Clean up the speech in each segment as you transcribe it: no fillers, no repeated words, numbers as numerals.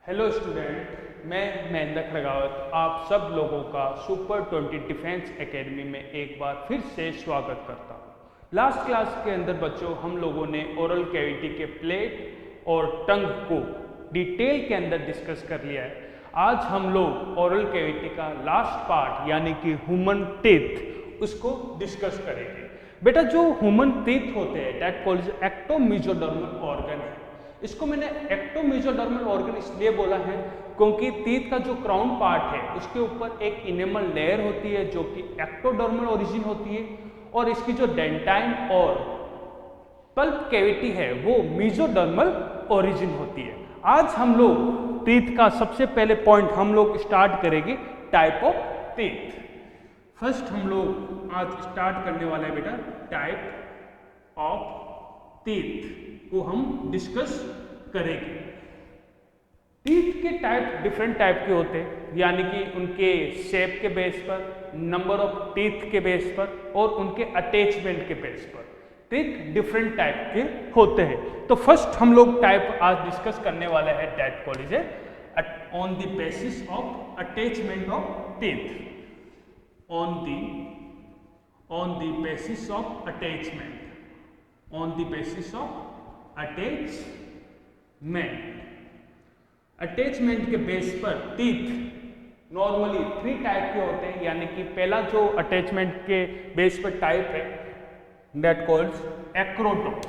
Hello student, मैं महेंद्र खड़गावत आप सब लोगों का सुपर 20 डिफेंस एकेडमी में एक बार फिर से स्वागत करता हूँ। लास्ट क्लास के अंदर बच्चों हम लोगों ने ओरल कैविटी के प्लेट और टंग को डिटेल के अंदर डिस्कस कर लिया है। आज हम लोग ओरल कैविटी का लास्ट पार्ट यानी कि ह्यूमन टीथ उसको डिस्कस करेंगे। बेटा जो ह्यूमन टीथ होते हैं दैट कॉल्ड एक्टोमेसोडर्मल ऑर्गन है। इसको मैंने एक्टोमेसोडर्मल ऑर्गन इसलिए बोला है क्योंकि टीथ का जो क्राउन पार्ट है उसके ऊपर एक इनेमल लेयर होती है जो कि एक्टोडर्मल ओरिजिन होती है और इसकी जो डेंटाइन और पल्प कैविटी है वो मेसोडर्मल ओरिजिन होती है। आज हम लोग टीथ का सबसे पहले पॉइंट हम लोग स्टार्ट करेंगे टाइप ऑफ टीथ। फर्स्ट हम लोग आज स्टार्ट करने वाला है बेटा टाइप ऑफ टीथ को हम डिस्कस करेंगे। टीथ के टाइप डिफरेंट टाइप के होते हैं यानी कि उनके शेप के बेस पर, नंबर ऑफ टीथ के बेस पर और उनके अटैचमेंट के बेस पर टीथ डिफरेंट टाइप के होते हैं। तो फर्स्ट हम लोग टाइप आज डिस्कस करने वाला है that called is on the basis of attachment of teeth. On the basis of attachment, on the basis of attachment के बेस पर टीथ नॉर्मली 3 टाइप के होते हैं यानी कि पहला जो अटैचमेंट के बेस पर टाइप है दैट कॉल्ड्स एक्रोडोंट।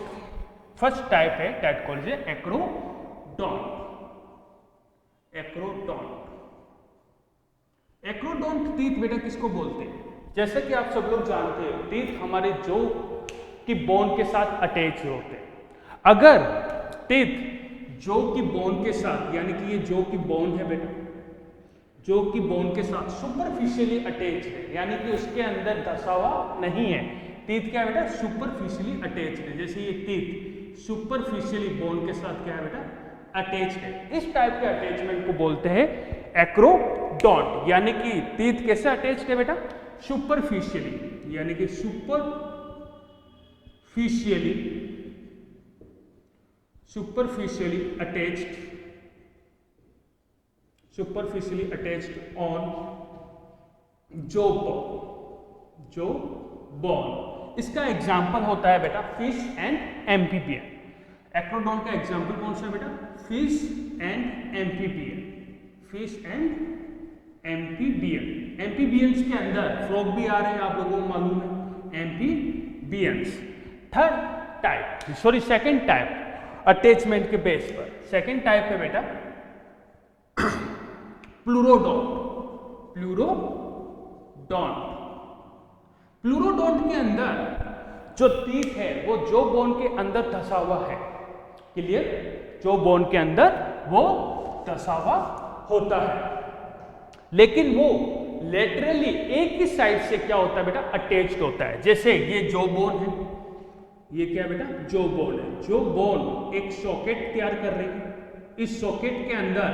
फर्स्ट टाइप है दैट कॉल्ड्स एक्रोडोंट। एक्रोडोंट टीथ बेटा किसको बोलते हैं? जैसे कि आप सब लोग जानते हो टीथ हमारे जो की बोन के साथ अटैच होते हैं। अगर टीथ जो की बोन के साथ यानी कि ये जो की बोन है बेटा, जो की बोन के साथ सुपरफिशियली अटैच है यानी कि उसके अंदर धसा हुआ नहीं है। टीथ क्या है बेटा? सुपरफिशियली अटैच है। जैसे ये टीथ सुपरफिशियली बोन के साथ क्या है बेटा? अटैच है। इस टाइप के अटैचमेंट को बोलते हैं एक्रोडोंट। यानी कि टीथ कैसे अटैच्ड है बेटा? सुपरफिशियली, यानी कि superficially attached on jaw bone। इसका एग्जाम्पल होता है बेटा फिश एंड एम्फीबियन। एक्रोडोंट का एग्जाम्पल कौन सा है बेटा? Fish and amphibian. Fish and amphibian. Amphibians के अंदर फ्रॉग भी आ रहे हैं, आप लोगों को मालूम है, एम्फीबियंस। सेकंड टाइप अटैचमेंट के बेस पर सेकंड टाइप है बेटा प्लूरोडोंट के अंदर जो टीथ है वो जो बोन के अंदर धसा हुआ है। क्लियर? जो बोन के अंदर वो धसा हुआ होता है लेकिन वो लेटरली एक ही साइड से क्या होता है बेटा? अटैच्ड होता है। जैसे ये जो बोन है, ये क्या है बेटा? जो बोन है। जो बोन एक सॉकेट तैयार कर रही है। इस सॉकेट के अंदर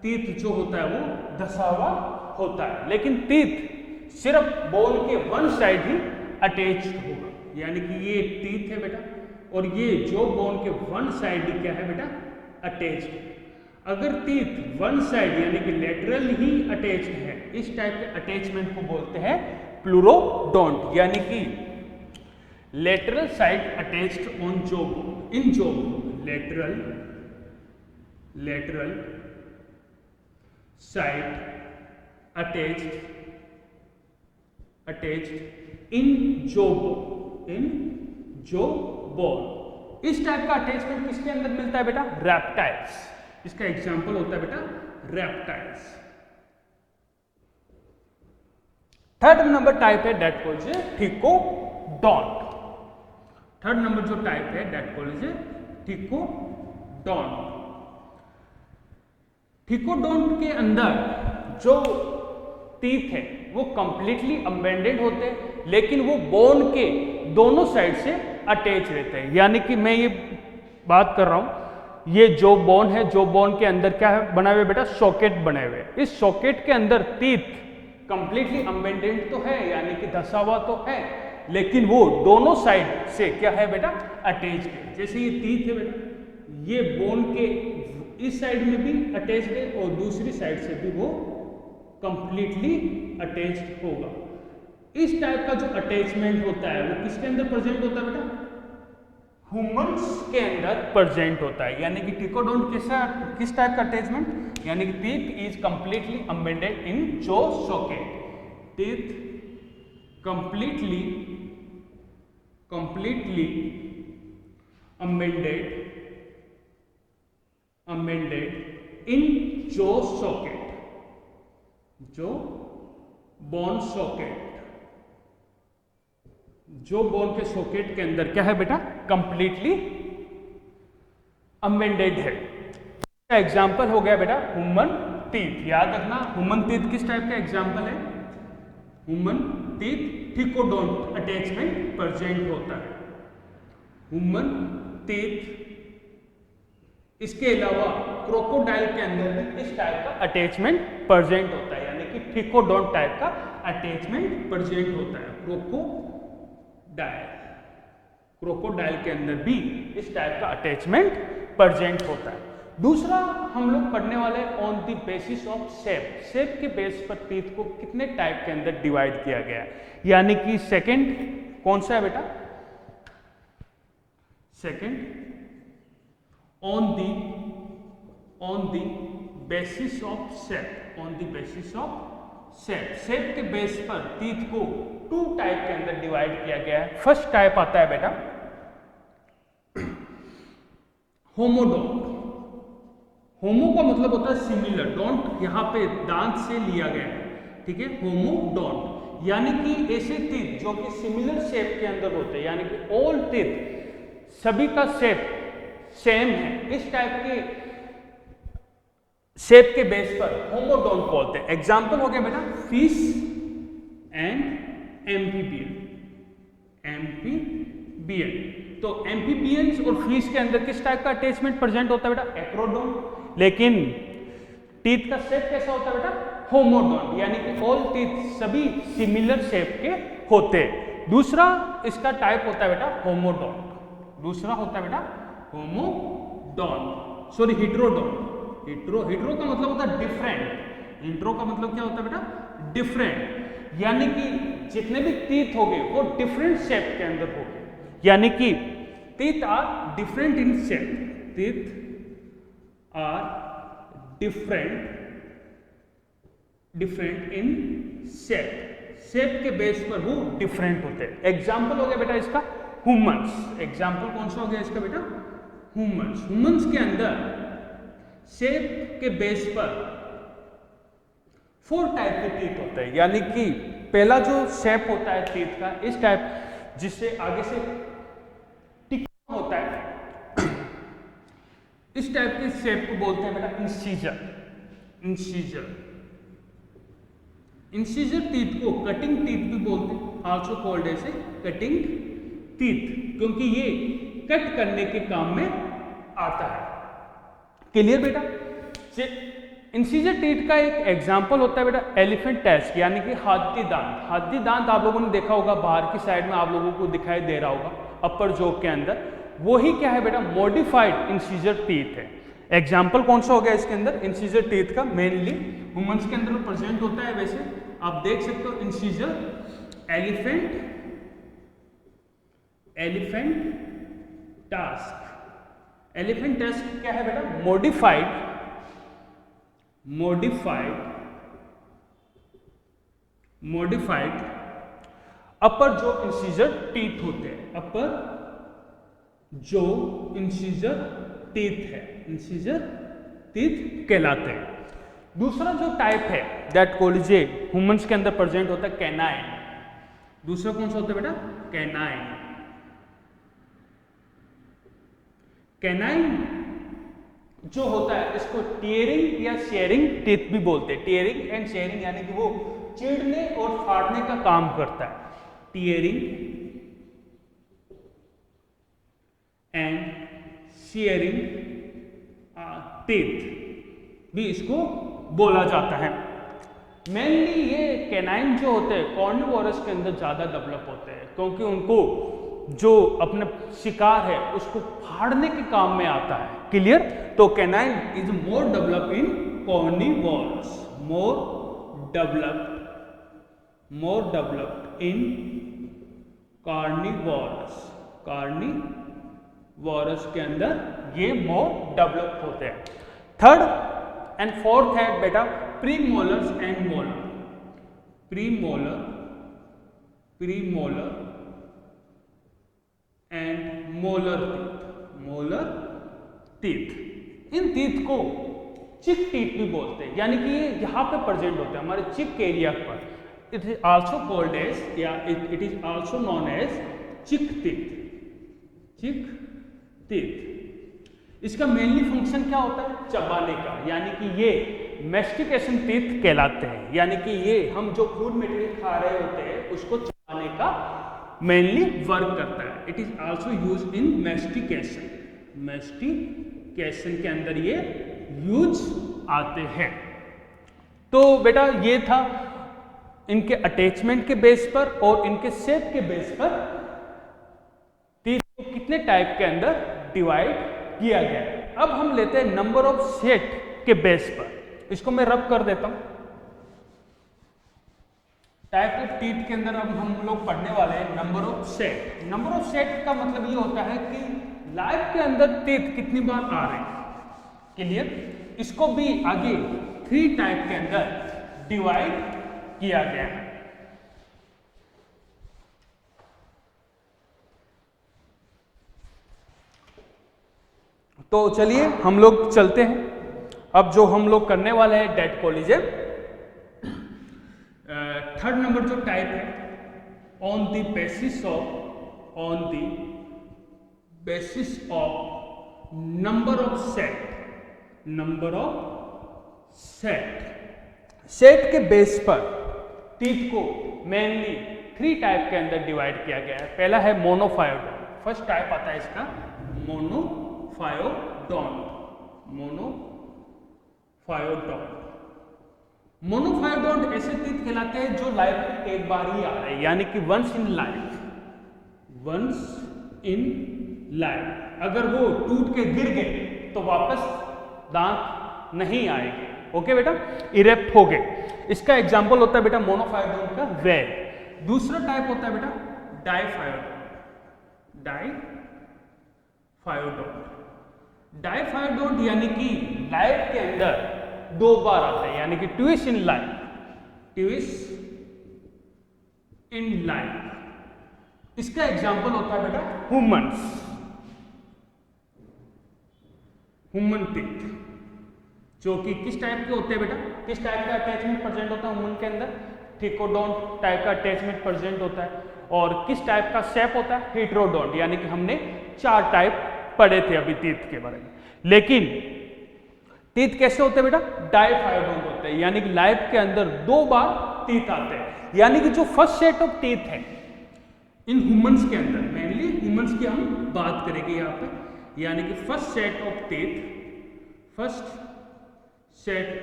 टीथ जो होता है वो धसा हुआ होता है लेकिन टीथ सिर्फ बोन के वन साइड ही अटैच्ड होगा। यानी कि ये टीथ है बेटा और ये जो बोन के वन साइड ही क्या है बेटा? अटैच्ड है। अगर टीथ वन साइड यानी कि लेटरल ही अटैच्ड है, इस टाइप के अटैचमेंट को बोलते हैं प्लूरोडोंट। यानी कि lateral side attached on jaw bone, in jaw bone, lateral side attached in jaw bone। इस टाइप का अटैचमेंट किसके अंदर मिलता है बेटा? रेप्टाइल्स। इसका एग्जांपल होता है बेटा रेप्टाइल्स। थर्ड नंबर टाइप है दैट कॉल्ड थिकोडोंट। थर्ड नंबर जो टाइप है दैट कॉल्ड थिकोडोंट। थिकोडोंट के अंदर जो टीथ है वो कंप्लीटली अम्बेंडेड होते हैं लेकिन वो बोन के दोनों साइड से अटैच रहते हैं। यानी कि मैं ये बात कर रहा हूं, ये जो बोन है, जो बोन के अंदर क्या है बना हुए बेटा? सॉकेट बने हुए। इस सॉकेट के अंदर टीथ कंप्लीटली अम्बेंडेड तो है यानी कि धसा हुआ तो है लेकिन वो दोनों साइड से क्या है बेटा? अटैच्ड है। जैसे ये टीथ है बेटा, ये बोन के इस साइड में भी अटैच्ड है और दूसरी साइड से भी वो कंप्लीटली अटैच्ड होगा। इस टाइप का जो अटैचमेंट होता है वो किसके अंदर प्रेजेंट होता है बेटा? ह्यूमंस के अंदर प्रेजेंट होता है। यानी कि टिकोडोंट किस टाइप का अटैचमेंट, यानी कि teeth is completely embedded in jaw socket. Teeth completely embedded in jaw socket, जो बोन सॉकेट, जो बोन के सॉकेट के अंदर क्या है बेटा? कंप्लीटली अम्बेडेड है। एग्जाम्पल हो गया बेटा ह्यूमन टीथ। याद रखना ह्यूमन टीथ किस टाइप का एग्जाम्पल है? ह्यूमन टीथ टिकोडोंट अटैचमेंट प्रेजेंट होता है। ह्यूमन टीथ, इसके अलावा क्रोकोडाइल के अंदर भी इस टाइप का अटैचमेंट प्रेजेंट होता है, यानी कि टिकोडोंट टाइप का अटैचमेंट प्रेजेंट होता है। क्रोकोडाइल के अंदर भी इस टाइप का अटैचमेंट प्रेजेंट होता है। दूसरा हम लोग पढ़ने वाले on the basis of shape. Shape के बेस पर टीथ को कितने टाइप के अंदर डिवाइड किया गया है, यानी कि सेकंड कौन सा है बेटा? Second on the basis of shape. On the basis of shape, shape के बेस पर टीथ को टू टाइप के अंदर डिवाइड किया गया है। फर्स्ट टाइप आता है बेटा होमोडोंट। होमो का मतलब होता है सिमिलर, डोंट यहां पे दांत से लिया गया है, ठीक है। होमोडोंट यानी कि ऐसे टीथ जो कि सिमिलर शेप के अंदर होते हैं, यानी कि ऑल टीथ सभी का शेप सेम है। इस टाइप के शेप के बेस पर होमोडोंट बोलते हैं। एग्जाम्पल हो गया बेटा फिश एंड एम्फीबियन। तो एम्फीबियंस और फिश के अंदर किस टाइप का अटैचमेंट प्रेजेंट होता है बेटा? एक्रोडोंट। लेकिन टीथ का शेप कैसा होता है बेटा? होमोडोंट, यानी कि ऑल टीथ सभी सिमिलर शेप के होते हैं। दूसरा इसका टाइप होता है बेटा होमोडोंट। दूसरा होता है बेटा होमोडोंट, सॉरी हिट्रोडोंट। हिट्रो का मतलब होता है डिफरेंट। हिट्रो का मतलब क्या होता है बेटा? डिफरेंट, यानी कि जितने भी टीथ हो गए वो डिफरेंट शेप के अंदर हो गए, यानी कि teeth are different in shape. Teeth are different in shape. Shape के बेस पर वो डिफरेंट होते हैं। एग्जाम्पल हो गया बेटा इसका ह्यूमंस। एग्जाम्पल कौन सा हो गया इसका बेटा? ह्यूमंस। ह्यूमंस के अंदर शेप के बेस पर 4 टाइप के टीथ होते हैं, यानी कि पहला जो शेप होता है टीथ का इस टाइप, जिससे आगे से टिका होता है, इस टाइप के शेप को बोलते हैं बेटा इंसीजर। इंसीजर टीथ को कटिंग टीथ भी बोलते हैं, also called as cutting teeth, क्योंकि ये कट करने के काम में आता है। क्लियर बेटा? इंसीजर टीथ का एक एग्जाम्पल होता है बेटा एलिफेंट टैस्क, यानी कि हाथी दांत। हाथी दांत आप लोगों ने देखा होगा, बाहर की साइड में आप लोगों को दिखाई दे रहा होगा अपर जॉ के अंदर। वही क्या है बेटा? मॉडिफाइड इंसीजर टीथ है। एग्जाम्पल कौन सा हो गया इसके अंदर? इंसीजर टीथ का मेनली ह्यूमंस के अंदर प्रेजेंट होता है। वैसे आप देख सकते हो incisor elephant task. Elephant task क्या है बेटा? मॉडिफाइड अपर जो इंसीजर टीथ होते हैं। अपर जो इंसीजर टीथ है, इंसीजर टीथ कहलाते हैं। दूसरा जो टाइप है दैट कोलिजे ह्यूमंस के अंदर प्रेजेंट होता है कैनाइन। दूसरा कौन सा होता है बेटा? कैनाइन। कैनाइन जो होता है इसको टीयरिंग या शेयरिंग टीथ भी बोलते हैं। टीयरिंग एंड शेयरिंग यानी कि वो चीरने और फाड़ने का काम करता है। टीयरिंग एंड शेयरिंग टीथ भी इसको बोला जाता है। मेनली ये कैनाइन जो होते हैं कॉर्निवोरस के अंदर ज़्यादा डेवलप होते हैं, क्योंकि उनको जो अपने शिकार है उसको फाड़ने के काम में आता है। क्लियर? तो canine is more developed in carnivorous, more developed in carnivorous, carnivorous के अंदर ये मोर डेवलप होते हैं। थर्ड एंड फोर्थ है बेटा premolars and molar, premolar and molar teeth. In teeth को चिक टीथ भी बोलते हैं, यानी कि ये यहाँ पे प्रेजेंट होते हैं हमारे चिक एरिया पर। It is also called as या it is also known as cheek teeth, cheek teeth. इसका मेनली फंक्शन क्या होता है? चबाने का, यानी कि ये मैस्टिकेशन टीथ कहलाते हैं, यानी कि ये हम जो फूड मटेरियल खा रहे होते हैं उसको चबाने का मेनली वर्क करता है। It is also use in mastication, mastication के अंदर ये यूज आते हैं। तो बेटा ये था इनके अटैचमेंट के बेस पर और इनके शेप के बेस पर टीथ को कितने टाइप के अंदर डिवाइड किया गया है। अब हम लेते हैं नंबर ऑफ सेट के बेस पर, इसको मैं रब कर देता हूं। टाइप ऑफ टीथ के अंदर अब हम लोग पढ़ने वाले हैं number of set. Number of set का मतलब ये होता है कि लाइफ के अंदर टीथ कितनी बार आ रहे हैं। क्लियर? इसको भी आगे 3 टाइप के अंदर डिवाइड किया गया है। तो चलिए हम लोग चलते हैं। अब जो हम लोग करने वाले हैं डेट कोलिजन, थर्ड नंबर जो टाइप है on the basis of number of set के बेस पर टीथ को मेनली 3 टाइप के अंदर डिवाइड किया गया है। पहला है मोनोफायोडोंट, फर्स्ट टाइप आता है इसका मोनोफायोडोंट ऐसे टीथ कहलाते हैं जो लाइफ में एक बार ही आ रहे हैं, यानी कि वंस इन लाइफ। अगर वो टूट के गिर गए तो वापस दांत नहीं आएंगे। ओके बेटा, इरेप्ट हो गए। इसका एग्जांपल होता है बेटा मोनोफायोडोंट का वेल। दूसरा टाइप होता है बेटा डाइफायोडोंट, यानी कि लाइफ के अंदर 2 बार आता है, यानी कि ट्विस्ट इन लाइफ। इसका एग्जांपल होता है बेटा ह्यूमन टीथ, जो कि किस टाइप के होते हैं बेटा? किस टाइप का अटैचमेंट प्रेजेंट होता है ह्यूमन के अंदर? ट्रिकोडोंट टाइप का अटैचमेंट प्रेजेंट होता है। और किस टाइप का शेप होता है? हेटेरोडोंट, यानी कि हमने 4 टाइप पढ़े थे अभी टीथ के बारे में। लेकिन टीथ कैसे होते हैं बेटा? डाइफायोडोंट होते हैं, यानी कि लाइफ के अंदर 2 बार टीथ आते हैं। यानी कि जो फर्स्ट सेट ऑफ टीथ है इन ह्यूमंस के अंदर, मेनली ह्यूमंस की हम बात करेंगे यहाँ पे, यानी कि फर्स्ट सेट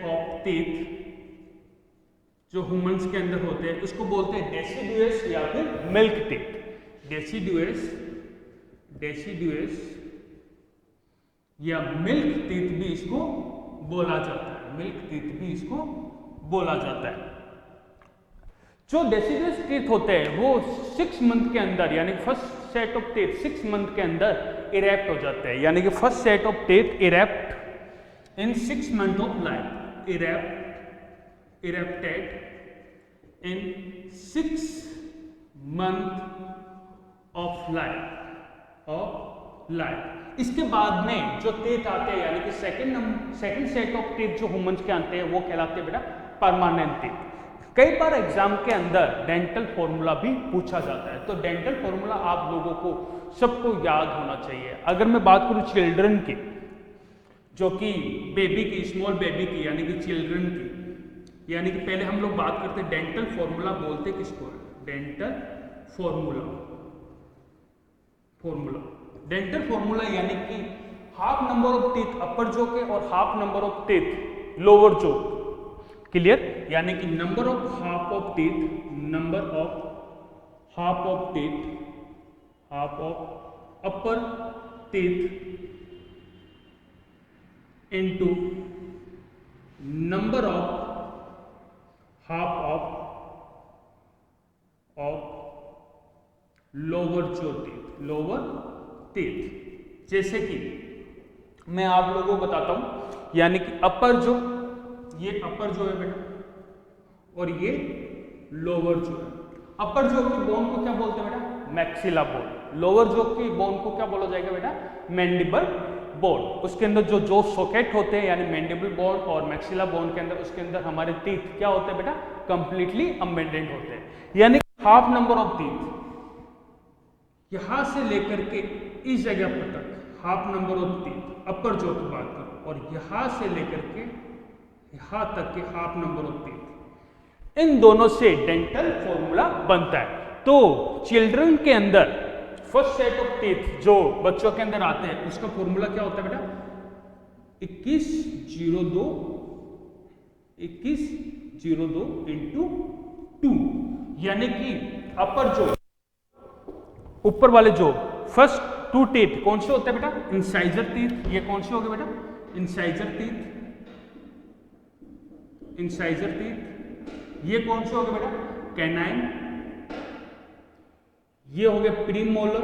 ऑफ टीथ जो ह्यूमंस के अंदर होते हैं उसको बोलते हैं डेसिडुअस या फिर मिल्क टीथ। डेसिडुअस या मिल्क टीथ भी इसको बोला जाता है। जो डेसिडुअस टीथ होते हैं वो 6 मंथ के अंदर, यानी first set of teeth 6 month के अंदर इरेप्ट हो जाते हैं, यानी कि first set of teeth erupt in 6 month of life, erupted in 6 month of life. इसके बाद में जो टीथ आते हैं, यानी कि सेकंड सेट ऑफ टीथ जो ह्यूमंस के आते हैं वो कहलाते हैं बेटा परमानेंट टीथ। कई बार एग्जाम के अंदर डेंटल फॉर्मूला भी पूछा जाता है, तो डेंटल फॉर्मूला आप लोगों को सबको याद होना चाहिए। अगर मैं बात करूं चिल्ड्रन की, जो कि बेबी की, स्मॉल बेबी की, यानी कि चिल्ड्रन की, यानी कि पहले हम लोग बात करते हैं डेंटल फॉर्मूला बोलते किसको? डेंटल फॉर्मूला यानी कि half number of teeth upper joke है और half number of teeth lower joke. Clear? यानी कि number of half of teeth half of upper teeth into number of half of lower जो teeth, lower teeth. जैसे कि मैं आप लोगों को बताता हूं, यानी कि अपर जो, ये अपर जो है बेटा, और ये लोअर जो है। अपर जो की बोन को क्या बोलते हैं बेटा? Maxilla bone. लोअर जो की बोन को क्या बोला जाएगा बेटा? Mandible bone. उसके अंदर जो सॉकेट होते हैं, यानी मैंडिबल बोन और मैक्सिला बोन के अंदर, उसके अंदर हमारे टीथ क्या होते हैं बेटा? कंप्लीटली अम्बेडेंट होते हैं। यानी हाफ नंबर ऑफ टीथ यहां से लेकर के इस जगह पर तक, हाफ नंबर ऑफ टीथ अपर जो की बात करो, और यहां से लेकर के यहां तक के हाफ नंबर ऑफ टीथ, इन दोनों से डेंटल फॉर्मूला बनता है। तो चिल्ड्रन के अंदर फर्स्ट सेट ऑफ टीथ जो बच्चों के अंदर आते हैं, उसका फॉर्मूला क्या होता है बेटा? 2102 इंटू 2, यानी कि अपर जो, ऊपर वाले जो फर्स्ट 2 टीथ कौन से होते हैं बेटा? Incisor teeth. ये कौन से हो गए बेटा? Incisor teeth, incisor teeth. ये कौन से हो गए बेटा? कैनाइन। ये हो गए प्री मोलर,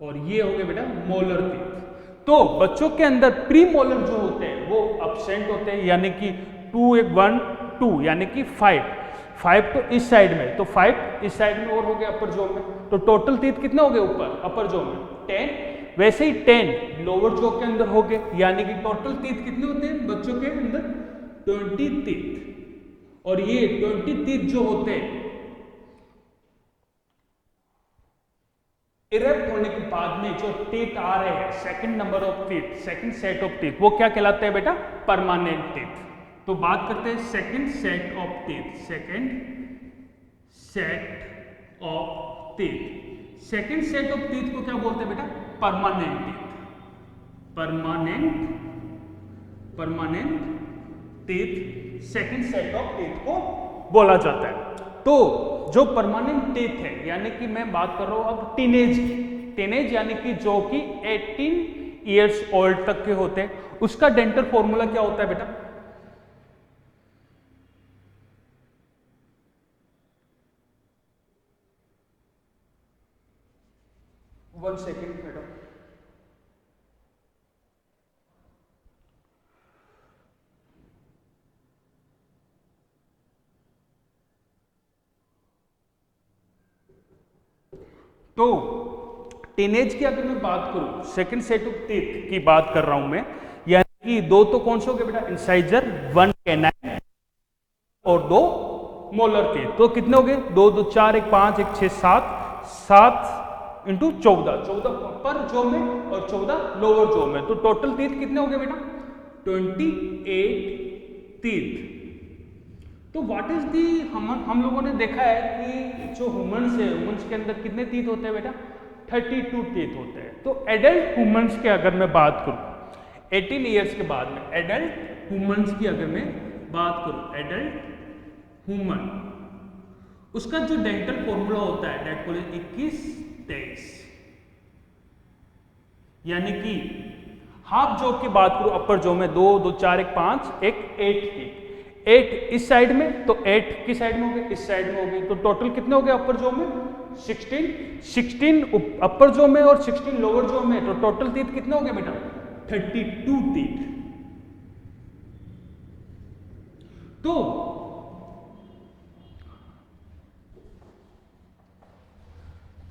और ये हो गए बेटा मोलर टीथ। तो बच्चों के अंदर प्री मोलर जो होते हैं वो अब्सेंट होते हैं, यानी कि 2 1 2, यानी कि 5 तो इस साइड में, तो 5 इस साइड में और हो गया अपर जो में। तो टोटल टीथ कितने हो गए ऊपर अपर जो में? 10। वैसे ही 10 लोअर जो के अंदर हो गए, यानी कि टोटल टीथ कितने होते हैं बच्चों के अंदर? 20 टीथ। और ये 20 टीथ जो होते हैं इरेक्ट होने के बाद में जो टीथ आ रहे हैं, second number of teeth, second set of teeth, वो क्या कहलाते हैं बेटा? Permanent teeth. तो बात करते हैं second set of teeth, second set of teeth. Second set of teeth को क्या बोलते हैं बेटा? Permanent teeth. Permanent teeth second set of teeth को बोला जाता है। तो जो परमानेंट टीथ है, यानी कि मैं बात कर रहा हूं अब टीनेज की, टीनेज यानी कि जो कि 18 इयर्स ओल्ड तक के होते हैं, उसका डेंटल फॉर्मूला क्या होता है बेटा? One second madam. तो टीनेज की अगर मैं बात करूं, सेकंड सेट ऑफ टीथ की बात कर रहा हूं मैं, यानी कि 2 तो कौन से हो गए बेटा? इंसाइजर, 1 कैनाइन और 2 मोलर टीथ। तो कितने हो गए? 2 2 4 1 5 1 6 7 इंटू 14 अपर जो में और 14 लोअर जो में। तो टोटल टीथ कितने हो गए बेटा? 28 टीथ। तो व्हाट इज दी, हम लोगों ने देखा है कि जो ह्यूमंस है, ह्यूमंस के अंदर कितने टीथ होते हैं बेटा? 32 टीथ होते हैं। तो एडल्ट ह्यूमंस की अगर मैं बात करूं 18 इयर्स के बाद में, एडल्ट ह्यूमंस की अगर मैं बात करूं, एडल्ट ह्यूमन, उसका जो डेंटल फॉर्मूला होता है डेट को 21 23, यानी कि हाफ जो की बात करूं अपर जो में 2 2 4 1 5 1 8 टीथ, 8 इस साइड में, तो 8 किस साइड में हो गए? इस साइड में हो गई। तो टोटल कितने हो गए अपर जो में? 16 अपर जो में और 16 लोअर जो में। तो टोटल टीथ कितने हो गए बेटा? 32 टीथ। तो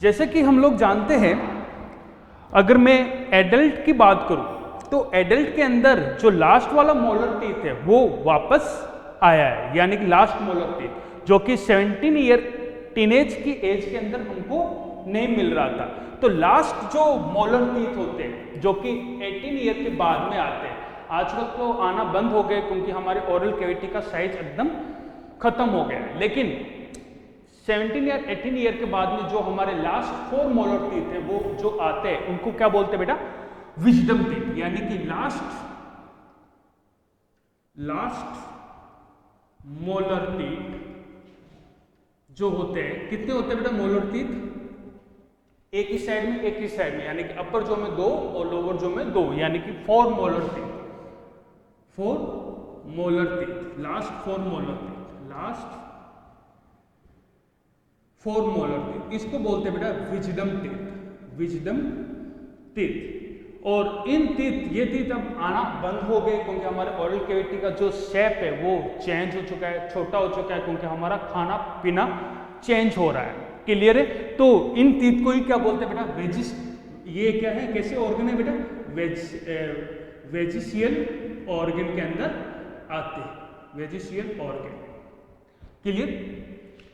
जैसे कि हम लोग जानते हैं, अगर मैं एडल्ट की बात करूं, तो एडल्ट के अंदर जो लास्ट वाला मोलर टीथ है वो वापस आया है, यानी कि लास्ट मोलर टीथ जो कि 17 ईयर टीनेज की एज के अंदर हमको नहीं मिल रहा था। तो लास्ट जो मोलर टीथ होते हैं जो कि 18 ईयर के बाद में आते हैं, आजकल तो आना बंद हो गए क्योंकि हमारे ओरल कैविटी का साइज एकदम खत्म हो गया। लेकिन 17 या 18 ईयर के बाद में जो हमारे लास्ट 4 मोलर टीथ है वो जो आते हैं, उनको क्या बोलते हैं बेटा? Wisdom teeth. यानी कि लास्ट मोलर टीथ जो होते हैं, कितने होते हैं बेटा मोलर टीथ? एक ही साइड में, एक ही साइड में, यानी कि अपर जो में 2 और लोअर जो में 2, यानी कि 4 molar teeth, 4 molar teeth, last 4 molar teeth, last 4 molar teeth, इसको बोलते हैं बेटा विजडम टीथ, विजडम टीथ। और इन टीथ, ये टीथ अब आना बंद हो गए क्योंकि हमारे ओरल कैविटी का जो शेप है वो चेंज हो चुका है, छोटा हो चुका है, क्योंकि हमारा खाना पीना चेंज हो रहा है। क्लियर है? तो इन टीथ को ही क्या बोलते हैं बेटा? वेजिस। ये क्या है, कैसे ऑर्गन है बेटा? वेजिशियल ऑर्गन के अंदर आते हैं, वेजिशियल ऑर्गन। क्लियर?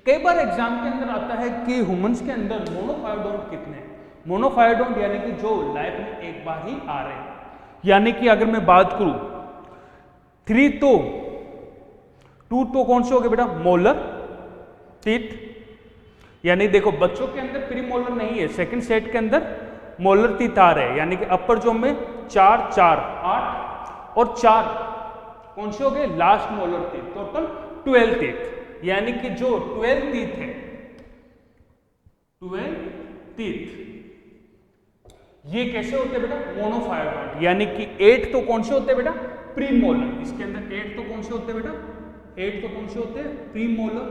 कई बार एग्जाम के अंदर आता है कि ह्यूमंस के अंदर मोनोफायोडोंट कितने हैं? मोनोफायोडोंट यानी कि जो लाइफ में एक बार ही आ रहे हैं, यानी कि अगर मैं बात करूं 3 तो 2 तो कौन से हो गए बेटा? मोलर टीथ, यानी देखो बच्चों के अंदर प्री मोलर नहीं है, सेकंड सेट के अंदर मोलर टीथ आ रहे हैं, यानी कि अपर जो में 4 4 8 और 4 कौन से हो गए? Last molar teeth, total 12 teeth, यानी कि जो 12 टीथ है, 12 टीथ, ये कैसे होते हैं बेटा? मोनोफायोडोंट, यानी कि 8 तो कौन से होते हैं बेटा? Pre molar. इसके अंदर 8 तो कौन से होते हैं बेटा? 8 तो कौन से होते हैं? प्री मोलर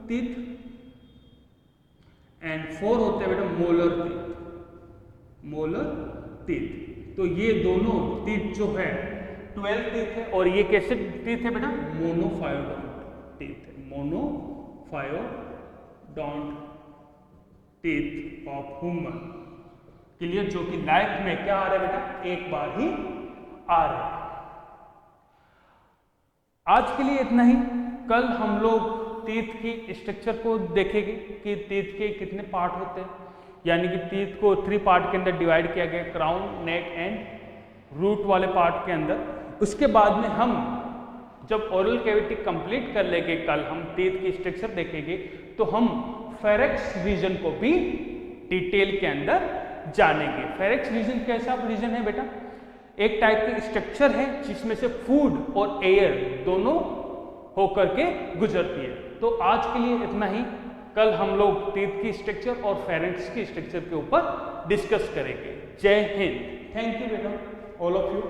टीथ, एंड 4 होते हैं बेटा मोलर टीथ, मोलर टीथ। तो ये दोनों टीथ जो है 12 टीथ है, और ये कैसे टीथ है बेटा? मोनोफायोडोंट टीथ है, मोनोफायोडोंट टीथ ऑफ ह्यूमन। क्लियर? जो कि लाइफ में क्या आ रहा है बेटा? एक बार ही आ रहा है। आज के लिए इतना ही। कल हम लोग टीथ की स्ट्रक्चर को देखेंगे कि टीथ के कितने पार्ट होते हैं, यानी कि टीथ को 3 पार्ट के अंदर डिवाइड किया गया, क्राउन, नेक एंड रूट वाले पार्ट के अंदर। उसके बाद में हम जब ओरल कैविटी कंप्लीट कर लेंगे, कल हम टीथ की स्ट्रक्चर देखेंगे, तो हम फेरेक्स रीजन को भी डिटेल के अंदर जानेंगे। फेरेक्स रीजन कैसा रीजन है बेटा? एक टाइप की स्ट्रक्चर है जिसमें से फूड और एयर दोनों होकर के गुजरती है। तो आज के लिए इतना ही। कल हम लोग टीथ की स्ट्रक्चर और फेरेक्स की स्ट्रक्चर के ऊपर डिस्कस करेंगे। जय हिंद। थैंक यू बेटा, ऑल ऑफ यू।